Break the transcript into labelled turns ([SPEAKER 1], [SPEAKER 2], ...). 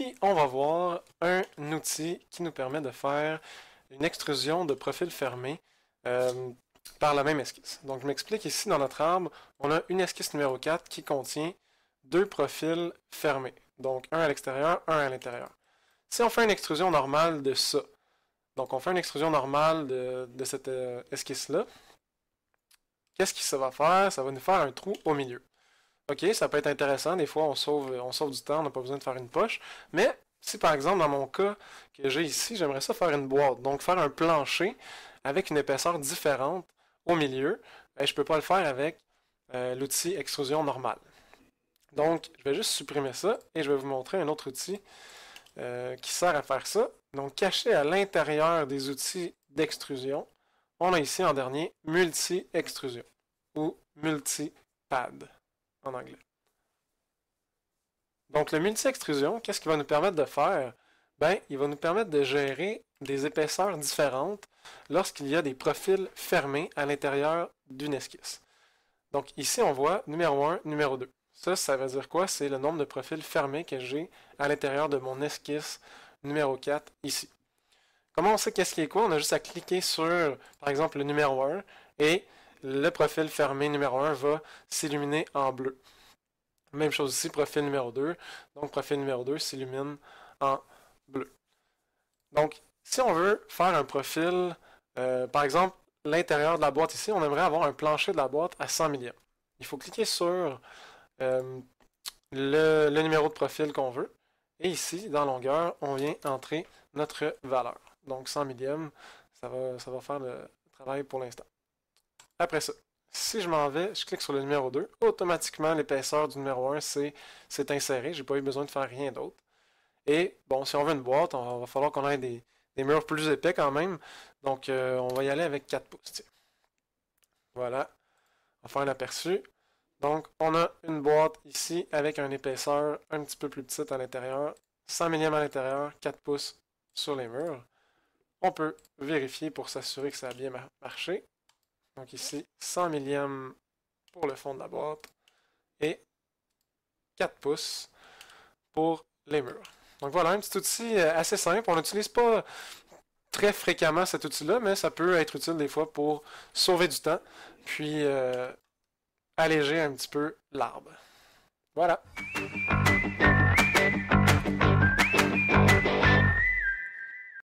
[SPEAKER 1] Ici, on va voir un outil qui nous permet de faire une extrusion de profil fermé par la même esquisse. Donc, je m'explique ici dans notre arbre, on a une esquisse numéro 4 qui contient deux profils fermés. Donc, un à l'extérieur, un à l'intérieur. Si on fait une extrusion normale de ça, donc on fait une extrusion normale de cette esquisse-là, qu'est-ce que ça va faire? Ça va nous faire un trou au milieu. Ok, ça peut être intéressant, des fois on sauve du temps, on n'a pas besoin de faire une poche, mais si par exemple dans mon cas que j'ai ici, j'aimerais ça faire une boîte, donc faire un plancher avec une épaisseur différente au milieu, ben, je ne peux pas le faire avec l'outil extrusion normale. Donc je vais juste supprimer ça et je vais vous montrer un autre outil qui sert à faire ça. Donc caché à l'intérieur des outils d'extrusion, on a ici en dernier multi-extrusion ou multi-pad en anglais. Donc le multi-extrusion, qu'est-ce qu'il va nous permettre de faire? Ben, il va nous permettre de gérer des épaisseurs différentes lorsqu'il y a des profils fermés à l'intérieur d'une esquisse. Donc ici, on voit numéro 1, numéro 2. Ça veut dire quoi? C'est le nombre de profils fermés que j'ai à l'intérieur de mon esquisse numéro 4 ici. Comment on sait qu'est-ce qui est quoi? On a juste à cliquer sur, par exemple, le numéro 1 et le profil fermé numéro 1 va s'illuminer en bleu. Même chose ici, profil numéro 2. Donc, profil numéro 2 s'illumine en bleu. Donc, si on veut faire un profil, par exemple, l'intérieur de la boîte ici, on aimerait avoir un plancher de la boîte à 100 millièmes. Il faut cliquer sur le numéro de profil qu'on veut. Et ici, dans longueur, on vient entrer notre valeur. Donc 100 millièmes, ça va faire le travail pour l'instant. Après ça, si je m'en vais, je clique sur le numéro 2, automatiquement l'épaisseur du numéro 1 c'est inséré, j'ai pas eu besoin de faire rien d'autre. Et bon, si on veut une boîte, on va falloir qu'on ait des murs plus épais quand même. Donc on va y aller avec 4 pouces. Tiens. Voilà, on va faire un aperçu. Donc, on a une boîte ici avec une épaisseur un petit peu plus petite à l'intérieur, 100 mm à l'intérieur, 4 pouces sur les murs. On peut vérifier pour s'assurer que ça a bien marché. Donc ici, 100 mm pour le fond de la boîte et 4 pouces pour les murs. Donc voilà, un petit outil assez simple. On n'utilise pas très fréquemment cet outil-là, mais ça peut être utile des fois pour sauver du temps, puis alléger un petit peu l'arbre. Voilà.